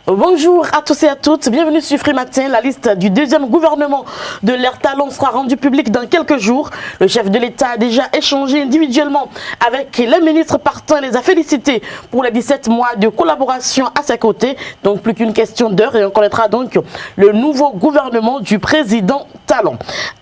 Bonjour à tous et à toutes, bienvenue sur Free Matin. La liste du deuxième gouvernement de l'ère Talon sera rendue publique dans quelques jours. Le chef de l'État a déjà échangé individuellement avec les ministres partants et les a félicités pour les 17 mois de collaboration à ses côtés. Donc plus qu'une question d'heure et on connaîtra donc le nouveau gouvernement du président Talon.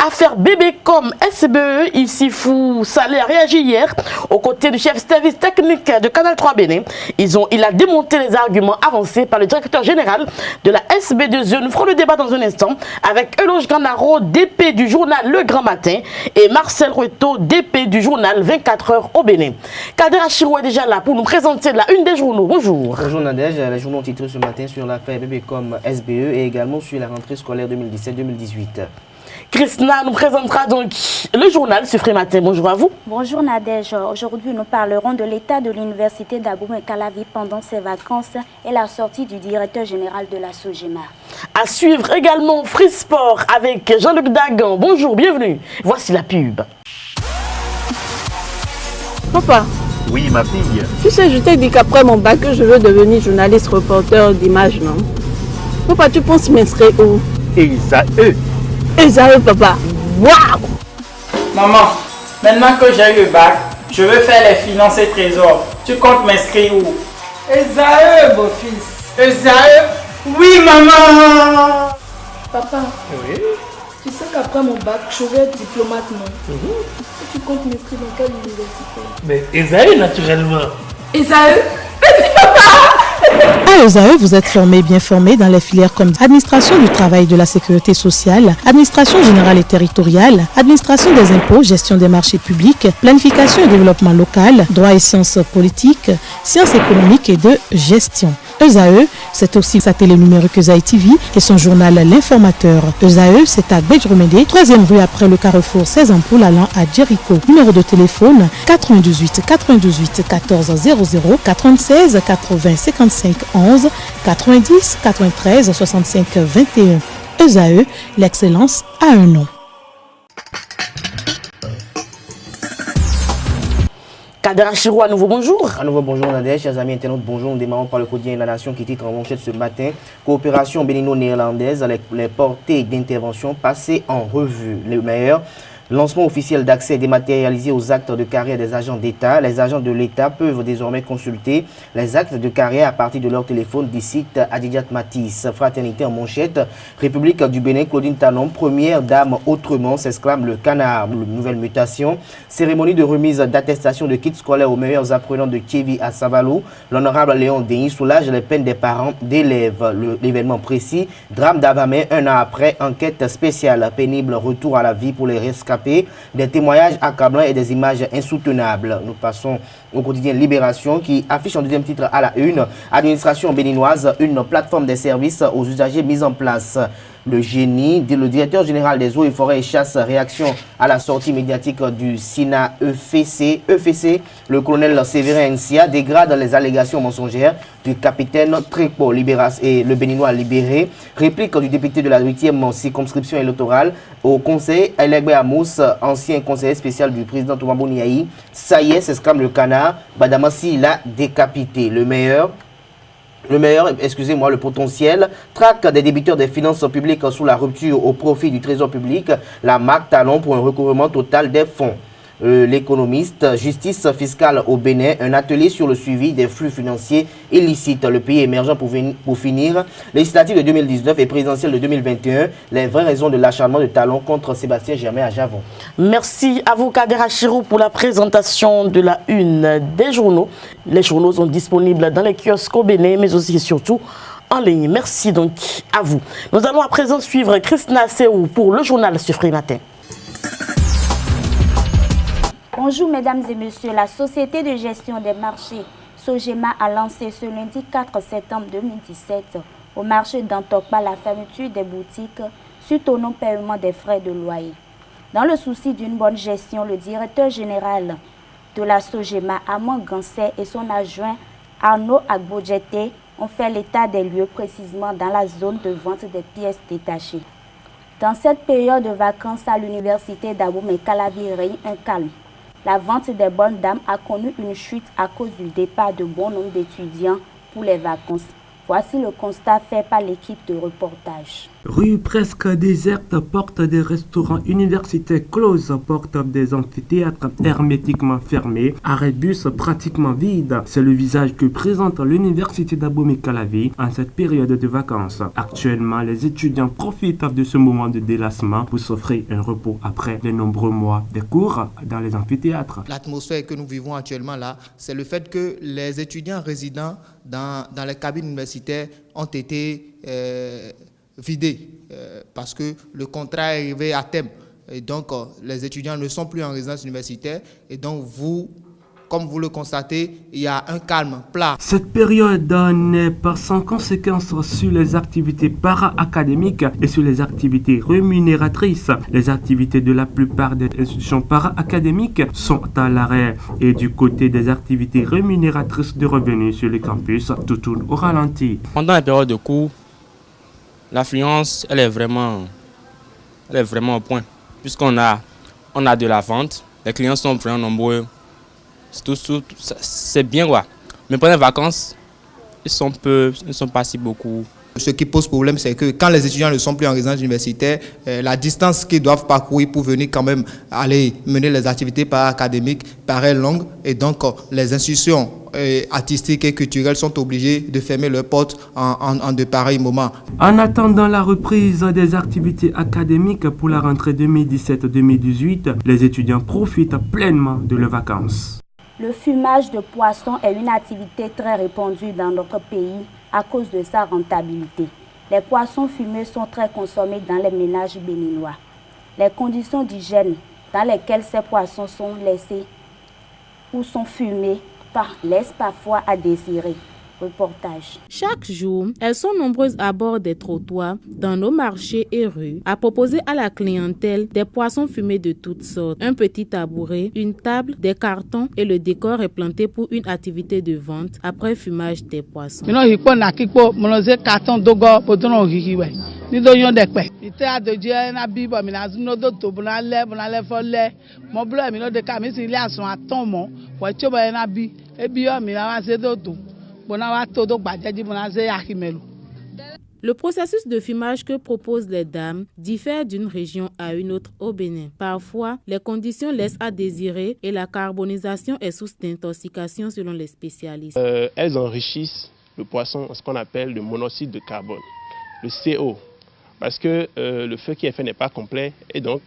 Affaire Bébécom SBE, ici Fou Salé a réagi hier aux côtés du chef service technique de Canal 3 Bénin. Il a démonté les arguments avancés par le directeur général de la SB2E. Nous ferons le débat dans un instant avec Eloge Ganaro, DP du journal Le Grand Matin, et Marcel Rueto, DP du journal 24 heures au Bénin. Kader Achirou est déjà là pour nous présenter la une des journaux. Bonjour. Bonjour Nadège, les journaux ont titré ce matin sur l'affaire Bébécom SBE et également sur la rentrée scolaire 2017-2018. Christina nous présentera donc le journal sur Free Matin. Bonjour à vous. Bonjour Nadège. Aujourd'hui, nous parlerons de l'état de l'université d'Abomey-Calavi pendant ses vacances et la sortie du directeur général de la SOGEMA. À suivre également Free Sport avec Jean-Luc Dagan. Bonjour, bienvenue. Voici la pub. Papa. Oui, ma fille. Tu sais, je t'ai dit qu'après mon bac, je veux devenir journaliste reporter d'images, non? Papa, tu penses m'inscrire où? Esaü, papa. Waouh! Maman, maintenant que j'ai eu le bac, je veux faire les finances et trésors. Tu comptes m'inscrire où? Esaü, beau-fils. Esaü? Oui, maman! Papa, Oui. tu sais qu'après mon bac, je vais être diplomate, non? Tu comptes m'inscrire dans quelle université? Mais Esaü, naturellement. Esaü? À Esaü, vous êtes bien formé dans les filières comme administration du travail et de la sécurité sociale, administration générale et territoriale, administration des impôts, gestion des marchés publics, planification et développement local, droit et sciences politiques, sciences économiques et de gestion. Esaü, c'est aussi sa télé numérique Esaü TV et son journal L'Informateur. Esaü, c'est à Bedjromede, 3e rue après le carrefour 16 ampoules allant à Jericho. Numéro de téléphone 98 98 14 00 96 80 55 11 90 93 65 21. Esaü, l'excellence a un nom. Kader Achirou, à nouveau bonjour. À nouveau bonjour Nadège, chers amis internautes, bonjour. Nous démarrons par le quotidien La Nation qui titre en manchette ce matin. Coopération bénino-néerlandaise, les portées d'intervention passées en revue. Le meilleur. Lancement officiel d'accès dématérialisé aux actes de carrière des agents d'État. Les agents de l'État peuvent désormais consulter les actes de carrière à partir de leur téléphone du site Adidjat Matisse. Fraternité en manchette. République du Bénin, Claudine Talon, première dame autrement, s'exclame le canard. Nouvelle mutation. Cérémonie de remise d'attestation de kits scolaires aux meilleurs apprenants de Kévi à Savalou. L'honorable Léon Denis soulage les peines des parents d'élèves. L'événement précis. Drame d'Avamay, un an après. Enquête spéciale. Pénible retour à la vie pour les rescapés. Des témoignages accablants et des images insoutenables. Nous passons au quotidien Libération qui affiche en deuxième titre à la une. Administration béninoise, une plateforme des services aux usagers mise en place. Le génie, le directeur général des eaux et forêts et chasse, réaction à la sortie médiatique du SINA EFC, le colonel Séverin Nsia dégrade les allégations mensongères du capitaine Trépo et le béninois libéré. Réplique du député de la 8e circonscription électorale au conseil Elegbe Amous, ancien conseiller spécial du président Toumabou Niaï. Ça y est, s'exclame le canard. Badamassi l'a décapité. Le potentiel, traque des débiteurs des finances publiques sous la rupture au profit du trésor public, la marque Talon pour un recouvrement total des fonds. L'économiste, justice fiscale au Bénin, un atelier sur le suivi des flux financiers illicites. Le pays émergent pour finir. Législative de 2019 et présidentielle de 2021, les vraies raisons de l'acharnement de Talon contre Sébastien Germain à Javon. Merci à vous, Kader Achirou, pour la présentation de la une des journaux. Les journaux sont disponibles dans les kiosques au Bénin, mais aussi et surtout en ligne. Merci donc à vous. Nous allons à présent suivre Christina Seou pour le journal sur Free Matin. Bonjour mesdames et messieurs, la Société de gestion des marchés SOGEMA a lancé ce lundi 4 septembre 2017 au marché d'Antokpa la fermeture des boutiques suite au non-paiement des frais de loyer. Dans le souci d'une bonne gestion, le directeur général de la SOGEMA, Amon Gansé, et son adjoint Arnaud Agbodjete ont fait l'état des lieux précisément dans la zone de vente des pièces détachées. Dans cette période de vacances à l'université d'Abomey-Calavi règne un calme. La vente des bonnes dames a connu une chute à cause du départ de bon nombre d'étudiants pour les vacances. Voici le constat fait par l'équipe de reportage. Rue presque déserte, porte des restaurants universitaires closes, porte des amphithéâtres hermétiquement fermés, arrêt bus pratiquement vide. C'est le visage que présente l'université d'Abomey-Calavi en cette période de vacances. Actuellement, les étudiants profitent de ce moment de délassement pour s'offrir un repos après de nombreux mois de cours dans les amphithéâtres. L'atmosphère que nous vivons actuellement là, c'est le fait que les étudiants résidant dans les cabines universitaires ont été vidés parce que le contrat est arrivé à terme. Et donc, les étudiants ne sont plus en résidence universitaire. Et donc, comme vous le constatez, il y a un calme plat. Cette période n'est pas sans conséquences sur les activités para-académiques et sur les activités rémunératrices. Les activités de la plupart des institutions para-académiques sont à l'arrêt. Et du côté des activités rémunératrices de revenus sur le campus, tout tourne au ralenti. Pendant la période de cours, l'affluence, elle est vraiment au point. Puisqu'on a de la vente, les clients sont vraiment nombreux. C'est bien quoi. Mais pendant les vacances, ils ne sont pas si beaucoup. Ce qui pose problème, c'est que quand les étudiants ne sont plus en résidence universitaire, la distance qu'ils doivent parcourir pour venir quand même aller mener les activités para-académiques paraît longue. Et donc, les institutions artistiques et culturelles sont obligées de fermer leurs portes en de pareils moments. En attendant la reprise des activités académiques pour la rentrée 2017-2018, les étudiants profitent pleinement de leurs vacances. Le fumage de poissons est une activité très répandue dans notre pays à cause de sa rentabilité. Les poissons fumés sont très consommés dans les ménages béninois. Les conditions d'hygiène dans lesquelles ces poissons sont laissés ou sont fumés laissent parfois à désirer. Reportage. Chaque jour, elles sont nombreuses à bord des trottoirs, dans nos marchés et rues, à proposer à la clientèle des poissons fumés de toutes sortes. Un petit tabouret, une table, des cartons et le décor est planté pour une activité de vente après fumage des poissons. Le processus de fumage que proposent les dames diffère d'une région à une autre au Bénin. Parfois, les conditions laissent à désirer et la carbonisation est source d'intoxication selon les spécialistes. Elles enrichissent le poisson en ce qu'on appelle le monoxyde de carbone, le CO, parce que le feu qui est fait n'est pas complet et donc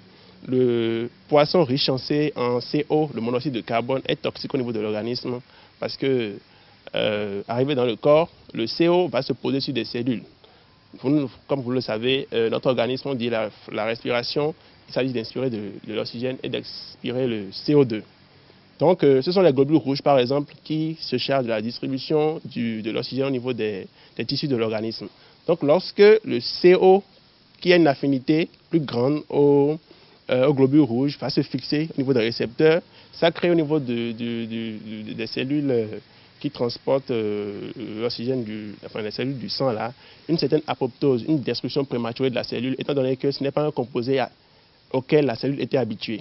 le poisson riche en CO, le monoxyde de carbone, est toxique au niveau de l'organisme parce que arrivé dans le corps, le CO va se poser sur des cellules. Comme vous le savez, notre organisme, on dit la respiration, il s'agit d'inspirer de l'oxygène et d'expirer le CO2. Donc, ce sont les globules rouges, par exemple, qui se chargent de la distribution de l'oxygène au niveau des tissus de l'organisme. Donc, lorsque le CO, qui a une affinité plus grande aux globules rouges, va se fixer au niveau des récepteurs, ça crée au niveau des cellules qui transportent l'oxygène, les cellules du sang, là, une certaine apoptose, une destruction prématurée de la cellule, étant donné que ce n'est pas un composé auquel la cellule était habituée.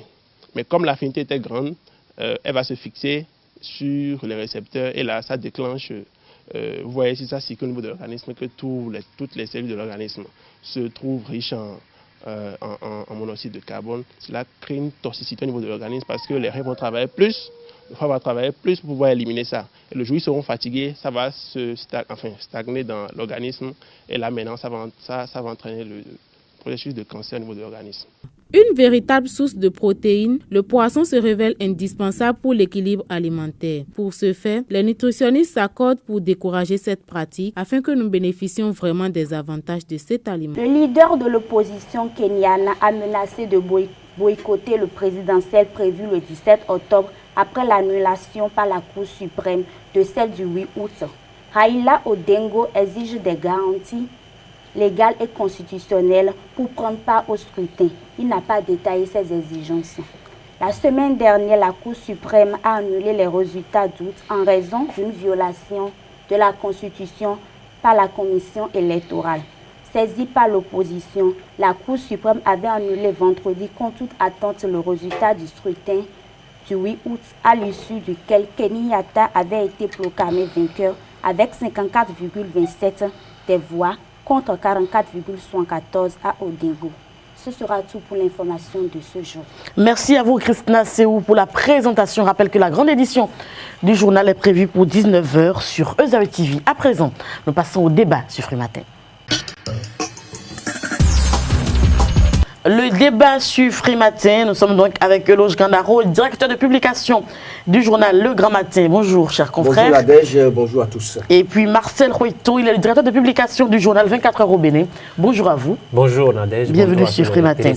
Mais comme l'affinité était grande, elle va se fixer sur les récepteurs et là, ça déclenche, vous voyez si ça circule au niveau de l'organisme, que toutes les cellules de l'organisme se trouvent riches en monoxyde de carbone. Cela crée une toxicité au niveau de l'organisme parce que les reins vont travailler plus, le foie va travailler plus pour pouvoir éliminer ça. Et le jour où ils seront fatigués, ça va stagner dans l'organisme et là maintenant ça va entraîner le processus de cancer au niveau de l'organisme. Une véritable source de protéines, le poisson se révèle indispensable pour l'équilibre alimentaire. Pour ce faire, les nutritionnistes s'accordent pour décourager cette pratique afin que nous bénéficions vraiment des avantages de cet aliment. Le leader de l'opposition kenyane a menacé de boycotter le présidentiel prévu le 17 octobre après l'annulation par la Cour suprême de celle du 8 août. Raila Odinga exige des garanties légales et constitutionnelles pour prendre part au scrutin. Il n'a pas détaillé ses exigences. La semaine dernière, la Cour suprême a annulé les résultats d'août en raison d'une violation de la Constitution par la Commission électorale. Saisie par l'opposition, la Cour suprême avait annulé vendredi contre toute attente le résultat du scrutin du 8 août, à l'issue duquel Kenyatta avait été proclamé vainqueur avec 54,27 des voix contre 44,74 à Odingo. Ce sera tout pour l'information de ce jour. Merci à vous, Christina Seou, pour la présentation. Je rappelle que la grande édition du journal est prévue pour 19 h sur Ezawe TV. À présent, nous passons au débat sur Frimatin. Le débat sur Frimatin, nous sommes donc avec Eloge Gandaro, directeur de publication du journal Le Grand Matin. Bonjour, chers confrères. Bonjour Nadège, bonjour à tous. Et puis Marcel Roito, il est le directeur de publication du journal 24 h au Bénin. Bonjour à vous. Bonjour Nadège. Bienvenue sur Frimatin.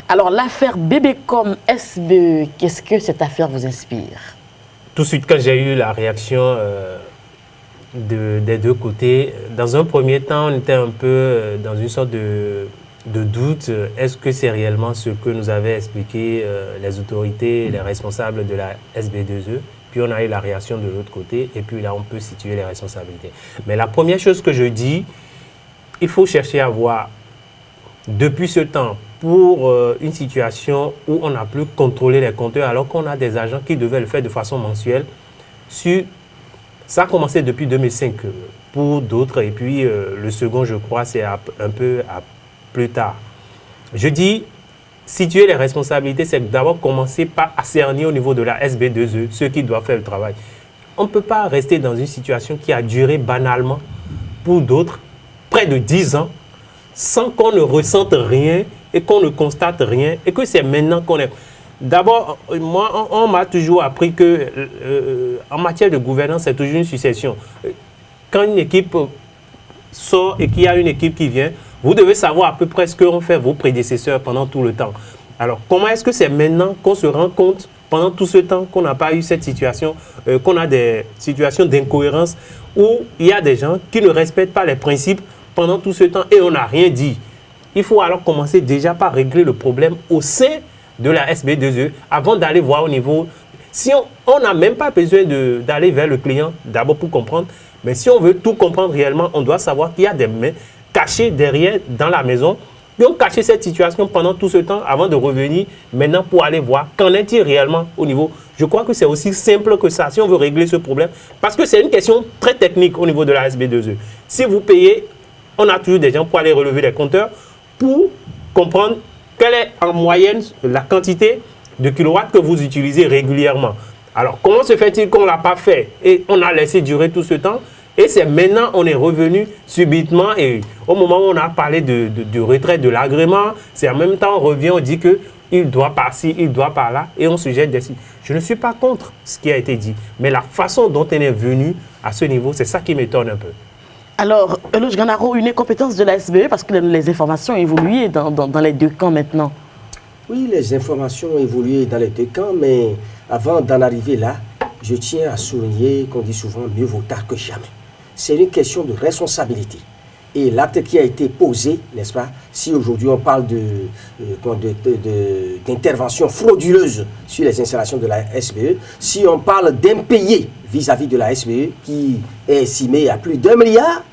Alors l'affaire Bébécom SBE, qu'est-ce que cette affaire vous inspire? Tout de suite, quand j'ai eu la réaction des deux côtés, dans un premier temps, on était un peu dans une sorte de doute. Est-ce que c'est réellement ce que nous avaient expliqué les autorités, les responsables de la SB2E? Puis on a eu la réaction de l'autre côté et puis là on peut situer les responsabilités. Mais la première chose que je dis, il faut chercher à voir depuis ce temps pour une situation où on n'a plus contrôlé les compteurs alors qu'on a des agents qui devaient le faire de façon mensuelle. Ça a commencé depuis 2005 pour d'autres et puis le second je crois c'est un peu plus tard. Je dis, situer les responsabilités, c'est d'abord commencer par cerner au niveau de la SB2E ceux qui doivent faire le travail. On ne peut pas rester dans une situation qui a duré banalement pour d'autres près de 10 ans sans qu'on ne ressente rien et qu'on ne constate rien et que c'est maintenant qu'on est... D'abord, moi, on m'a toujours appris que en matière de gouvernance, c'est toujours une succession. Quand une équipe sort et qu'il y a une équipe qui vient, vous devez savoir à peu près ce qu'ont fait vos prédécesseurs pendant tout le temps. Alors, comment est-ce que c'est maintenant qu'on se rend compte, pendant tout ce temps, qu'on n'a pas eu cette situation, qu'on a des situations d'incohérence où il y a des gens qui ne respectent pas les principes pendant tout ce temps et on n'a rien dit. Il faut alors commencer déjà par régler le problème au sein de la SB2E avant d'aller voir au niveau... Si on n'a même pas besoin d'aller vers le client, d'abord pour comprendre, mais si on veut tout comprendre réellement, on doit savoir qu'il y a des mains cachés derrière dans la maison, qui ont caché cette situation pendant tout ce temps avant de revenir maintenant pour aller voir qu'en est-il réellement au niveau. Je crois que c'est aussi simple que ça si on veut régler ce problème parce que c'est une question très technique au niveau de la SB2E. Si vous payez, on a toujours des gens pour aller relever les compteurs pour comprendre quelle est en moyenne la quantité de kilowatts que vous utilisez régulièrement. Alors comment se fait-il qu'on ne l'a pas fait et on a laissé durer tout ce temps? Et c'est maintenant on est revenu subitement et au moment où on a parlé de retrait de l'agrément, c'est en même temps on revient, on dit qu'il doit par-ci, il doit par-là et on se jette des... Je ne suis pas contre ce qui a été dit, mais la façon dont on est venu à ce niveau, c'est ça qui m'étonne un peu. Alors, Eloge Gandaro, une incompétence de la SBE parce que les informations ont évolué dans les deux camps maintenant. Oui, les informations ont évolué dans les deux camps, mais avant d'en arriver là, je tiens à souligner qu'on dit souvent mieux vaut tard que jamais. C'est une question de responsabilité. Et l'acte qui a été posé, n'est-ce pas, si aujourd'hui on parle d'intervention frauduleuse sur les installations de la SBE, si on parle d'impayé vis-à-vis de la SBE qui est estimé à plus d'1 milliard,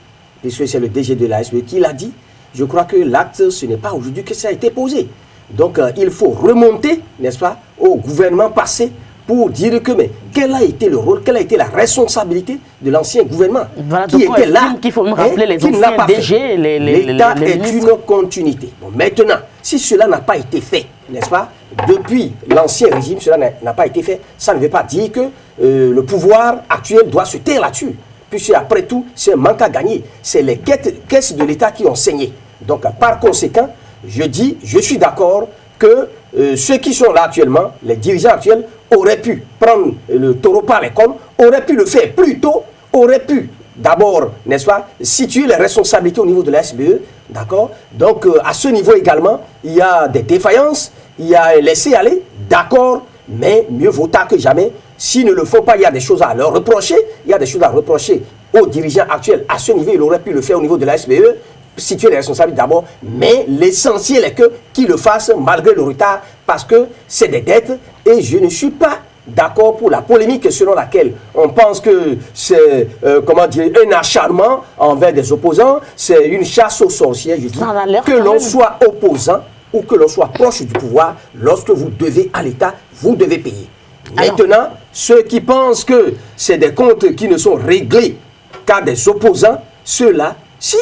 puisque c'est le DG de la SBE qui l'a dit, je crois que l'acte, ce n'est pas aujourd'hui que ça a été posé. Donc il faut remonter, n'est-ce pas, au gouvernement passé pour dire que, mais quel a été le rôle, quelle a été la responsabilité de l'ancien gouvernement voilà, qui était là, qu'il faut me rappeler les anciens DG, l'État est une continuité. Bon, maintenant, si cela n'a pas été fait, n'est-ce pas, depuis l'ancien régime, cela n'a pas été fait, ça ne veut pas dire que le pouvoir actuel doit se taire là-dessus. Puisque après tout, c'est un manque à gagner. C'est les caisses de l'État qui ont saigné. Donc, par conséquent, je suis d'accord que ceux qui sont là actuellement, les dirigeants actuels, auraient pu prendre le taureau par les cornes, auraient pu le faire plus tôt, auraient pu d'abord, n'est-ce pas, situer les responsabilités au niveau de la SBE, d'accord? Donc, à ce niveau également, il y a des défaillances, il y a un laisser-aller, d'accord, mais mieux vaut tard que jamais. S'ils ne le font pas, il y a des choses à leur reprocher, il y a des choses à reprocher aux dirigeants actuels. À ce niveau, ils auraient pu le faire au niveau de la SBE, situer les responsabilités d'abord, mais l'essentiel est qu'ils le fassent malgré le retard, parce que c'est des dettes, et je ne suis pas d'accord pour la polémique selon laquelle on pense que c'est un acharnement envers des opposants, c'est une chasse aux sorcières. Je dis que l'on soit opposant ou que l'on soit proche du pouvoir, lorsque vous devez à l'État, vous devez payer. Maintenant, ceux qui pensent que c'est des comptes qui ne sont réglés cas des opposants, ceux-là, si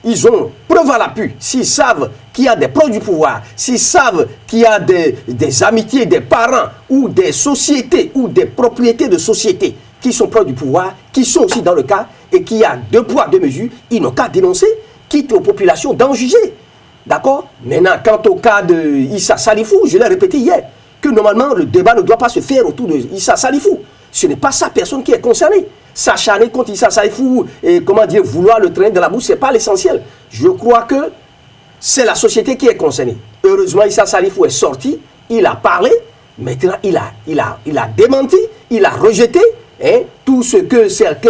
ils ont preuve à l'appui, s'ils savent qu'il y a des proches du pouvoir, s'ils savent qu'il y a des amitiés, des parents ou des sociétés ou des propriétés de sociétés qui sont proches du pouvoir, qui sont aussi dans le cas et qu'il y a 2 poids, 2 mesures, ils n'ont qu'à dénoncer, quitte aux populations d'en juger. D'accord? Maintenant, quant au cas de Issa Salifou, je l'ai répété hier, que normalement le débat ne doit pas se faire autour de Issa Salifou. Ce n'est pas sa personne qui est concernée. S'acharner contre Issa Salifou et comment dire, vouloir le traîner dans la bouche, ce n'est pas l'essentiel. Je crois que c'est la société qui est concernée. Heureusement, Issa Salifou est sorti, il a parlé, maintenant il a démenti, il a rejeté tout ce que certains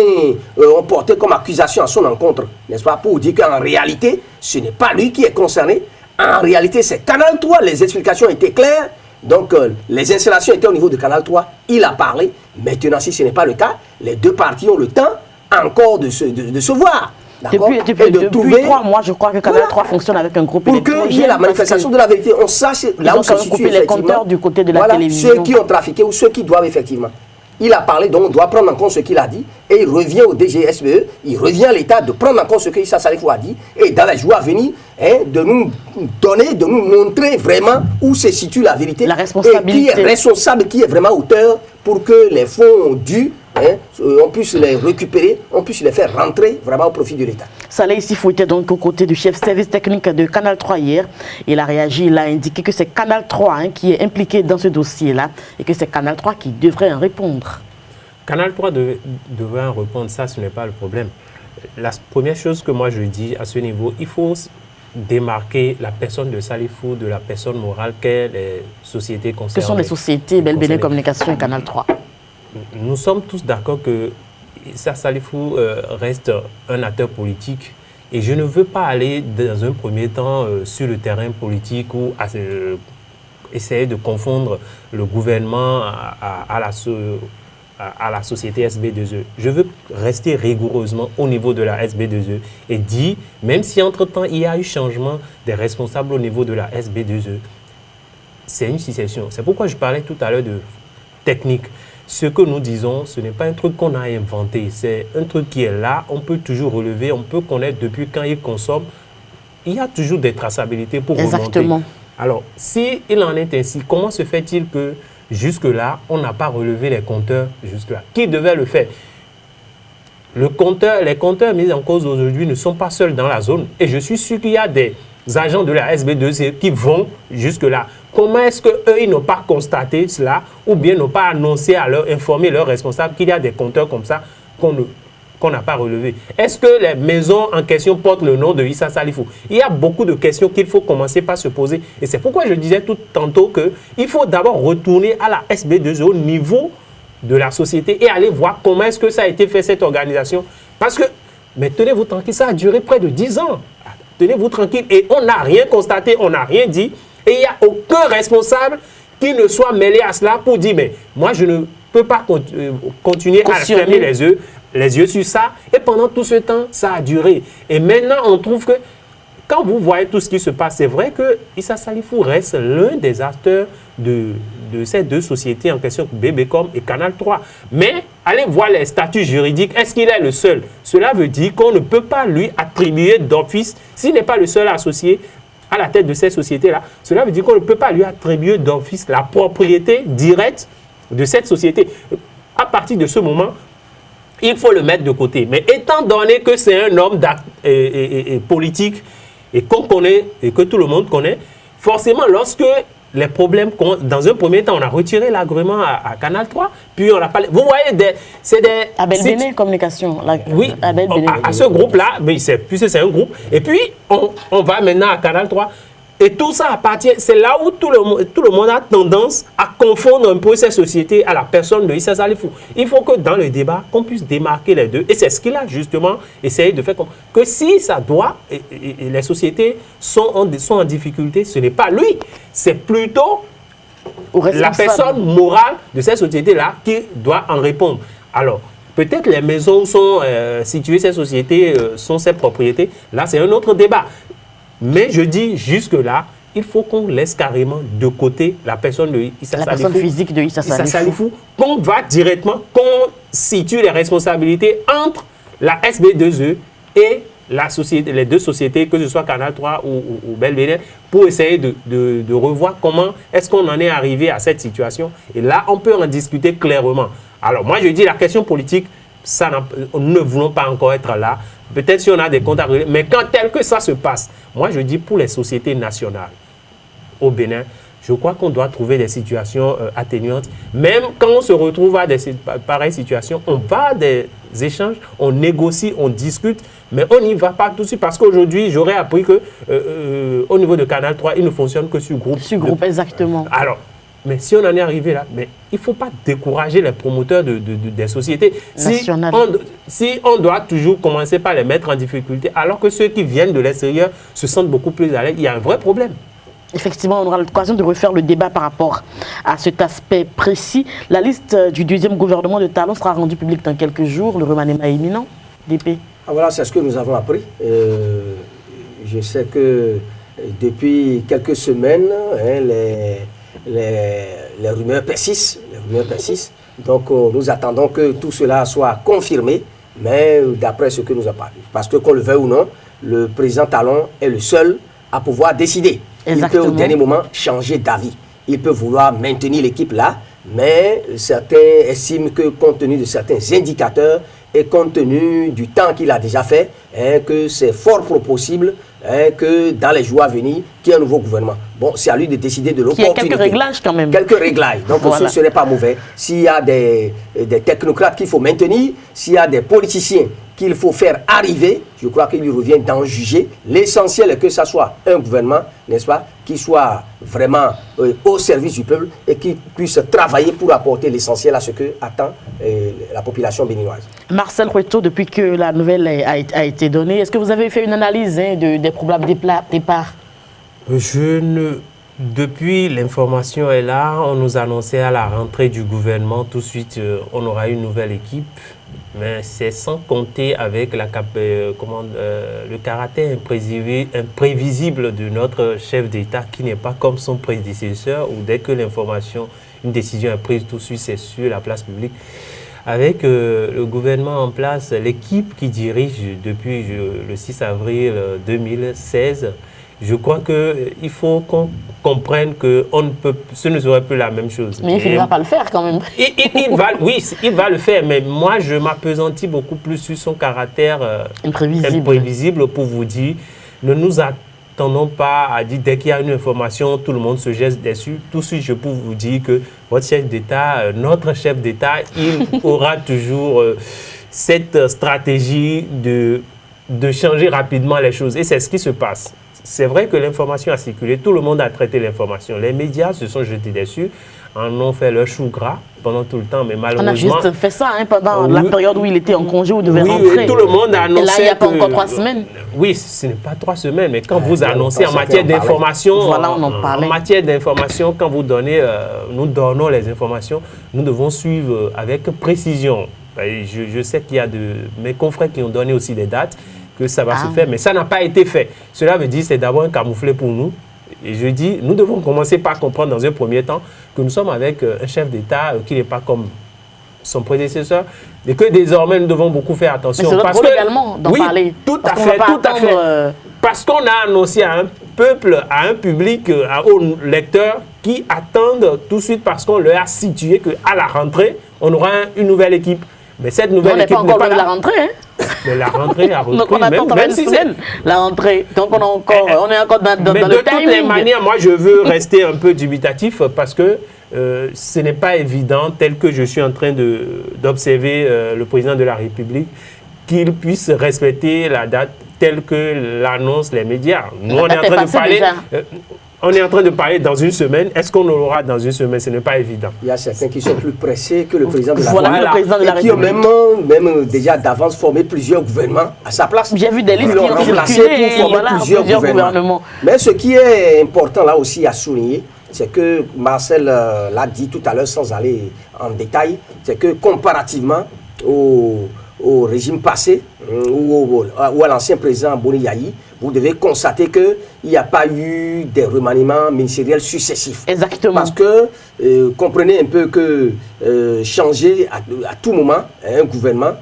ont porté comme accusation à son encontre, n'est-ce pas, pour dire qu'en réalité, ce n'est pas lui qui est concerné. En réalité, c'est Canal 3, les explications étaient claires. Donc, les installations étaient au niveau de Canal 3, il a parlé. Maintenant, si ce n'est pas le cas, les 2 parties ont le temps encore de se voir. Depuis 3 mois, je crois que Canal 3 fonctionne avec un groupe électrogène. Pour qu'il y ait la manifestation de la vérité, on sache là où se situe les compteurs du côté de la télévision. Ceux qui ont trafiqué ou ceux qui doivent effectivement. Il a parlé, donc on doit prendre en compte ce qu'il a dit. Et il revient au DGSBE, il revient à l'État de prendre en compte ce que Issa Salifou a dit. Et dans les jours à venir, de nous donner, de nous montrer vraiment où se situe la vérité. La responsabilité. Et qui est responsable, qui est vraiment auteur pour que les fonds dus, on puisse les récupérer, on puisse les faire rentrer vraiment au profit de l'État. Saleh Sifou était donc aux côtés du chef service technique de Canal 3 hier. Il a réagi, il a indiqué que c'est Canal 3 qui est impliqué dans ce dossier-là et que c'est Canal 3 qui devrait en répondre. Canal 3 devrait en répondre, ça ce n'est pas le problème. La première chose que moi je dis à ce niveau, il faut démarquer la personne de Salifou de la personne morale qu'est les sociétés concernées. Ce sont les sociétés Belbéné Communication et Canal 3. Nous sommes tous d'accord que Issa Salifou reste un acteur politique et je ne veux pas aller dans un premier temps sur le terrain politique ou essayer de confondre le gouvernement à la société SB2E. Je veux rester rigoureusement au niveau de la SB2E et dire, même si entre-temps il y a eu changement des responsables au niveau de la SB2E, c'est une succession. C'est pourquoi je parlais tout à l'heure de technique. Ce que nous disons, ce n'est pas un truc qu'on a inventé, c'est un truc qui est là, on peut toujours relever, on peut connaître depuis quand il consomme. Il y a toujours des traçabilités pour remonter. Alors, s'il en est ainsi, comment se fait-il que jusque-là, on n'a pas relevé les compteurs jusque-là? Qui devait le faire? Les compteurs mis en cause aujourd'hui ne sont pas seuls dans la zone. Et je suis sûr qu'il y a des agents de la SB2 qui vont jusque-là. Comment est-ce qu'eux, ils n'ont pas constaté cela ou bien n'ont pas annoncé informé leurs responsables qu'il y a des compteurs comme ça qu'on n'a pas relevés? Est-ce que les maisons en question portent le nom de Issa Salifou? Il y a beaucoup de questions qu'il faut commencer par se poser. Et c'est pourquoi je disais tout tantôt qu'il faut d'abord retourner à la SB2 au niveau de la société et aller voir comment est-ce que ça a été fait, cette organisation. Parce que, mais tenez-vous tranquille, ça a duré près de 10 ans. Tenez-vous tranquille. Et on n'a rien constaté, on n'a rien dit. Et il n'y a aucun responsable qui ne soit mêlé à cela pour dire, mais moi, je ne peux pas continuer à fermer les yeux sur ça. Et pendant tout ce temps, ça a duré. Et maintenant, on trouve que, quand vous voyez tout ce qui se passe, c'est vrai que Issa Salifou reste l'un des acteurs de ces 2 sociétés en question, Bébécom et Canal 3. Mais allez voir les statuts juridiques. Est-ce qu'il est le seul? Cela veut dire qu'on ne peut pas lui attribuer d'office, s'il n'est pas le seul associé à la tête de ces sociétés-là, cela veut dire qu'on ne peut pas lui attribuer d'office la propriété directe de cette société. À partir de ce moment, il faut le mettre de côté. Mais étant donné que c'est un homme politique et qu'on connaît et que tout le monde connaît, forcément, lorsque les problèmes, dans un premier temps, on a retiré l'agrément à Canal 3, puis on n'a pas... Vous voyez, c'est des... À Belbéné Communication. Oui, à ce groupe-là, puisque c'est un groupe, et puis on va maintenant à Canal 3, et tout ça appartient, c'est là où tout le monde a tendance à confondre un peu ces sociétés à la personne de Issa Salifou. Il faut que dans le débat, qu'on puisse démarquer les deux, et c'est ce qu'il a justement essayé de faire, que si ça doit, et les sociétés sont en difficulté, ce n'est pas lui, c'est plutôt la personne morale de ces sociétés-là qui doit en répondre. Alors, peut-être les maisons où sont situées ces sociétés, sont ses propriétés, là c'est un autre débat. Mais je dis jusque-là, il faut qu'on laisse carrément de côté la personne de Issa Salifou. La personne physique de Issa Salifou. Qu'on va directement, qu'on situe les responsabilités entre la SB2E et les deux sociétés, que ce soit Canal 3 ou Belvédère, pour essayer de revoir comment est-ce qu'on en est arrivé à cette situation. Et là, on peut en discuter clairement. Alors moi, je dis la question politique, nous ne voulons pas encore être là. Peut-être si on a des comptes à régler, mais quand tel que ça se passe, moi je dis pour les sociétés nationales au Bénin, je crois qu'on doit trouver des situations atténuantes. Même quand on se retrouve à des pareilles situations, on va à des échanges, on négocie, on discute, mais on n'y va pas tout de suite. Parce qu'aujourd'hui, j'aurais appris que au niveau de Canal 3, il ne fonctionne que sur groupe. Sur groupe, exactement. Alors, mais si on en est arrivé là, mais il ne faut pas décourager les promoteurs des sociétés. Si on doit toujours commencer par les mettre en difficulté, alors que ceux qui viennent de l'extérieur se sentent beaucoup plus à l'aise, il y a un vrai problème. Effectivement, on aura l'occasion de refaire le débat par rapport à cet aspect précis. La liste du deuxième gouvernement de Talon sera rendue publique dans quelques jours. Le remaniement est imminent. DP. Voilà, c'est ce que nous avons appris. Je sais que depuis quelques semaines, les rumeurs persistent. Donc, nous attendons que tout cela soit confirmé, mais d'après ce que nous avons parlé. Parce que, qu'on le veuille ou non, le président Talon est le seul à pouvoir décider. Exactement. Il peut au dernier moment changer d'avis. Il peut vouloir maintenir l'équipe là, mais certains estiment que compte tenu de certains indicateurs et compte tenu du temps qu'il a déjà fait, que c'est fort possible que dans les jours à venir, qu'il y ait un nouveau gouvernement. Bon, c'est à lui de décider de l'opportunité. Il y a quelques réglages quand même. Quelques réglages. Donc, voilà. Ce ne serait pas mauvais. S'il y a des technocrates qu'il faut maintenir, s'il y a des politiciens qu'il faut faire arriver, je crois qu'il lui revient d'en juger. L'essentiel est que ça soit un gouvernement, n'est-ce pas, qui soit vraiment au service du peuple et qui puisse travailler pour apporter l'essentiel à ce que attend la population béninoise. Marcel Cueto, depuis que la nouvelle a été donnée, est-ce que vous avez fait une analyse des problèmes de départ? Depuis l'information est là, on nous annonçait à la rentrée du gouvernement, tout de suite on aura une nouvelle équipe. Mais c'est sans compter avec le caractère imprévisible de notre chef d'État qui n'est pas comme son prédécesseur où dès que une décision est prise, tout de suite c'est sur la place publique. Avec le gouvernement en place, l'équipe qui dirige depuis le 6 avril 2016, je crois qu'il faut qu'on comprenne que ce ne serait plus la même chose. Mais il ne va pas le faire quand même. Il va le faire, mais moi je m'appesantis beaucoup plus sur son caractère imprévisible pour vous dire, ne nous attendons pas à dire dès qu'il y a une information, tout le monde se jette dessus. Tout de suite, je peux vous dire que votre chef d'État, notre chef d'État, il aura toujours cette stratégie de changer rapidement les choses. Et c'est ce qui se passe. C'est vrai que l'information a circulé, tout le monde a traité l'information. Les médias se sont jetés dessus, en ont fait leur chou gras pendant tout le temps, mais malheureusement... On a juste fait ça pendant la période où il était en congé, où il devait rentrer. Tout le monde a annoncé... Et là, il n'y a pas encore 3 semaines. Oui, ce n'est pas 3 semaines, mais quand vous annoncez en matière d'information... Voilà, on en parlait. En matière d'information, quand vous donnez, nous donnons les informations, nous devons suivre avec précision. Je sais qu'il y a mes confrères qui ont donné aussi des dates, que ça va se faire, mais ça n'a pas été fait. Cela veut dire que c'est d'abord un camouflet pour nous. Et je dis, nous devons commencer par comprendre dans un premier temps que nous sommes avec un chef d'État qui n'est pas comme son prédécesseur et que désormais nous devons beaucoup faire attention. Mais c'est notre rôle également d'en parler. Tout à fait. Parce qu'on a annoncé à un peuple, à un public, aux lecteurs qui attendent tout de suite parce qu'on leur a situé qu'à la rentrée, on aura une nouvelle équipe. Mais cette nouvelle équipe n'est pas encore de la rentrée, hein? Mais la rentrée a repris. Donc on attend même si c'est la rentrée. Donc on est encore dans le timing. Mais de toutes les manières, moi je veux rester un peu dubitatif parce que ce n'est pas évident, tel que je suis en train d'observer le président de la République, qu'il puisse respecter la date telle que l'annoncent les médias. Nous, on est en train de parler... On est en train de parler dans une semaine. Est-ce qu'on l'aura dans une semaine? Ce n'est pas évident. Il y a certains qui sont plus pressés que le président de la République. Et qui ont même déjà d'avance formé plusieurs gouvernements à sa place. J'ai vu des listes qui ont circulé pour former plusieurs gouvernements. Mais ce qui est important là aussi à souligner, c'est que Marcel l'a dit tout à l'heure sans aller en détail, c'est que comparativement au régime passé, ou à l'ancien président Boni Yayi, vous devez constater qu'il n'y a pas eu des remaniements ministériels successifs. Exactement. Parce que, comprenez un peu que changer à tout moment un gouvernement,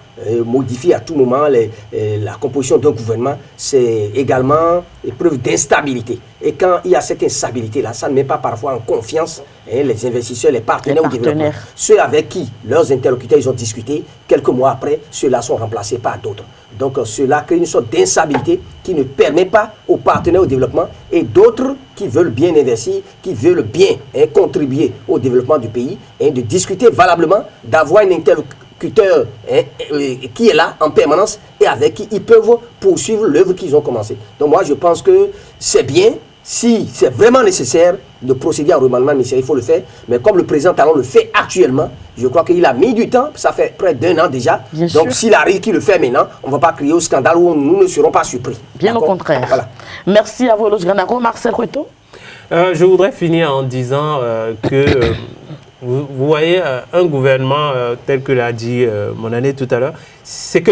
modifier à tout moment la composition d'un gouvernement, c'est également une preuve d'instabilité. Et quand il y a cette instabilité-là, ça ne met pas parfois en confiance les investisseurs, les partenaires au développement. Ceux avec qui leurs interlocuteurs ils ont discuté, quelques mois après, ceux-là sont remplacés par d'autres. Donc cela crée une sorte d'instabilité qui ne permet pas aux partenaires au développement et d'autres qui veulent bien investir, qui veulent bien contribuer au développement du pays, de discuter valablement, d'avoir un interlocuteur qui est là en permanence et avec qui ils peuvent poursuivre l'œuvre qu'ils ont commencée. Donc moi je pense que c'est bien. Si c'est vraiment nécessaire de procéder à un remaniement ministériel, il faut le faire. Mais comme le président Talon le fait actuellement, je crois qu'il a mis du temps. Ça fait près d'1 an déjà. Bien donc s'il arrive qu'il le fait maintenant, on ne va pas crier au scandale où nous ne serons pas surpris. Bien au contraire. Voilà. Merci à vous, Eloge Granaro. Marcel Rueto. Je voudrais finir en disant que vous voyez un gouvernement tel que l'a dit mon année tout à l'heure, c'est que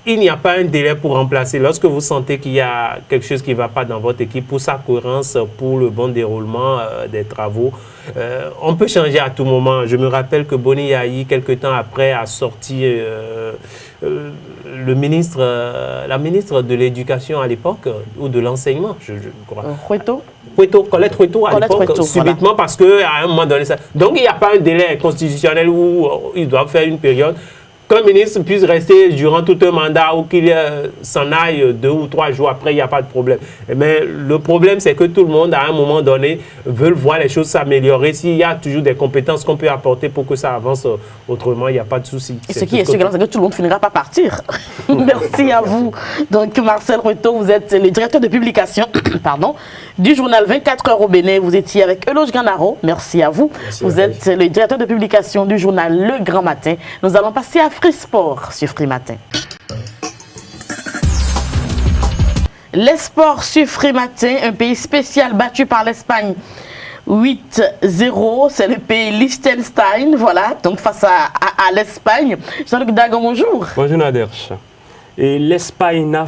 il n'y a pas un délai pour remplacer. Lorsque vous sentez qu'il y a quelque chose qui ne va pas dans votre équipe, pour sa cohérence, pour le bon déroulement des travaux, on peut changer à tout moment. Je me rappelle que Boni Yayi, quelque temps après, a sorti la ministre de l'Éducation à l'époque, ou de l'enseignement, je crois. Colette Rueto à l'époque, subitement, voilà. Parce qu'à un moment donné, donc il n'y a pas un délai constitutionnel où ils doivent faire une période. Qu'un ministre puisse rester durant tout un mandat ou qu'il s'en aille 2 ou 3 jours après, il n'y a pas de problème. Mais le problème, c'est que tout le monde, à un moment donné, veut voir les choses s'améliorer. S'il y a toujours des compétences qu'on peut apporter pour que ça avance, autrement, il n'y a pas de souci. Et ce qui est sûr, c'est que tout le monde finira par partir. Merci à vous. Donc, Marcel Rueto, vous êtes le directeur de publication du journal 24 heures au Bénin. Vous étiez avec Eloge Granaro. Merci à vous. Merci, vous êtes le directeur de publication du journal Le Grand Matin. Nous allons passer à Free Sport sur Free Matin. Les sports sur Free Matin, un pays spécial battu par l'Espagne 8-0, c'est le pays Liechtenstein, voilà, donc face à l'Espagne. Jean-Luc Dagon, bonjour. Bonjour Naderche. Et l'Espagne n'a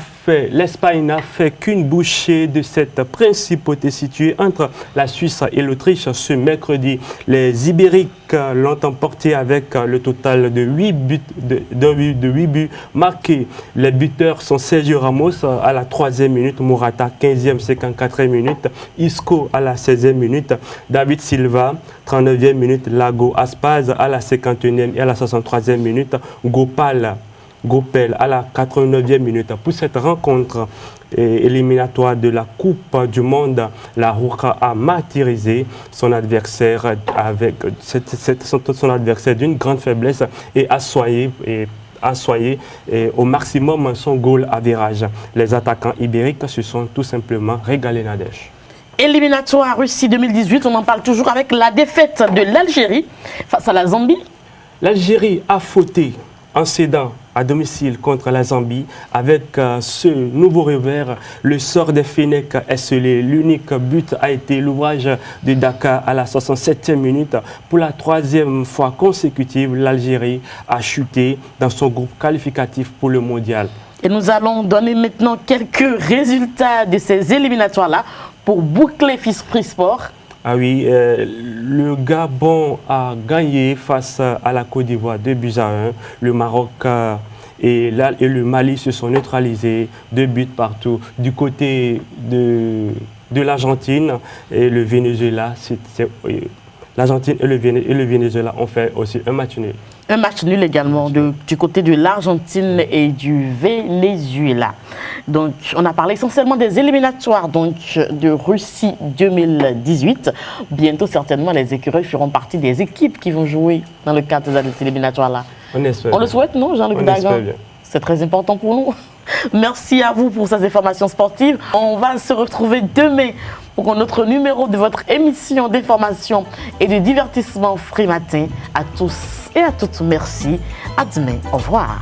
fait qu'une bouchée de cette principauté située entre la Suisse et l'Autriche ce mercredi. Les Ibériques l'ont emporté avec le total de 8 buts marqués. Les buteurs sont Sergio Ramos à la 3e minute, Morata 15e, 54e minute, Isco à la 16e minute, David Silva 39e minute, Lago Aspaz à la 51e et à la 63e minute, Gopel à la 89e minute. Pour cette rencontre éliminatoire de la Coupe du Monde, la Rouka a martyrisé son adversaire d'une grande faiblesse et assoyé au maximum son goal average. Les attaquants ibériques se sont tout simplement régalés Nadège. Éliminatoire Russie 2018, on en parle toujours avec la défaite de l'Algérie face à la Zambie. L'Algérie a fauté en cédant à domicile contre la Zambie. Avec ce nouveau revers, le sort des Fennecs est scellé. L'unique but a été l'ouvrage de Dakar à la 67e minute. Pour la 3e fois consécutive, l'Algérie a chuté dans son groupe qualificatif pour le mondial. Et nous allons donner maintenant quelques résultats de ces éliminatoires-là pour boucler Free Sport. Ah oui, le Gabon a gagné face à la Côte d'Ivoire 2-1. Le Maroc et le Mali se sont neutralisés 2 buts partout. Du côté de l'Argentine et le Venezuela, l'Argentine et le Venezuela ont fait aussi un match nul. Un match nul également du côté de l'Argentine et du Venezuela. Donc, on a parlé essentiellement des éliminatoires de Russie 2018. Bientôt, certainement, les écureuils feront partie des équipes qui vont jouer dans le cadre de ces éliminatoires-là. On espère. On le souhaite, non, Jean-Luc Dagan? C'est très important pour nous. Merci à vous pour ces informations sportives. On va se retrouver demain pour un autre numéro de votre émission d'information et de divertissement Free Matin. À tous et à toutes, merci. À demain. Au revoir.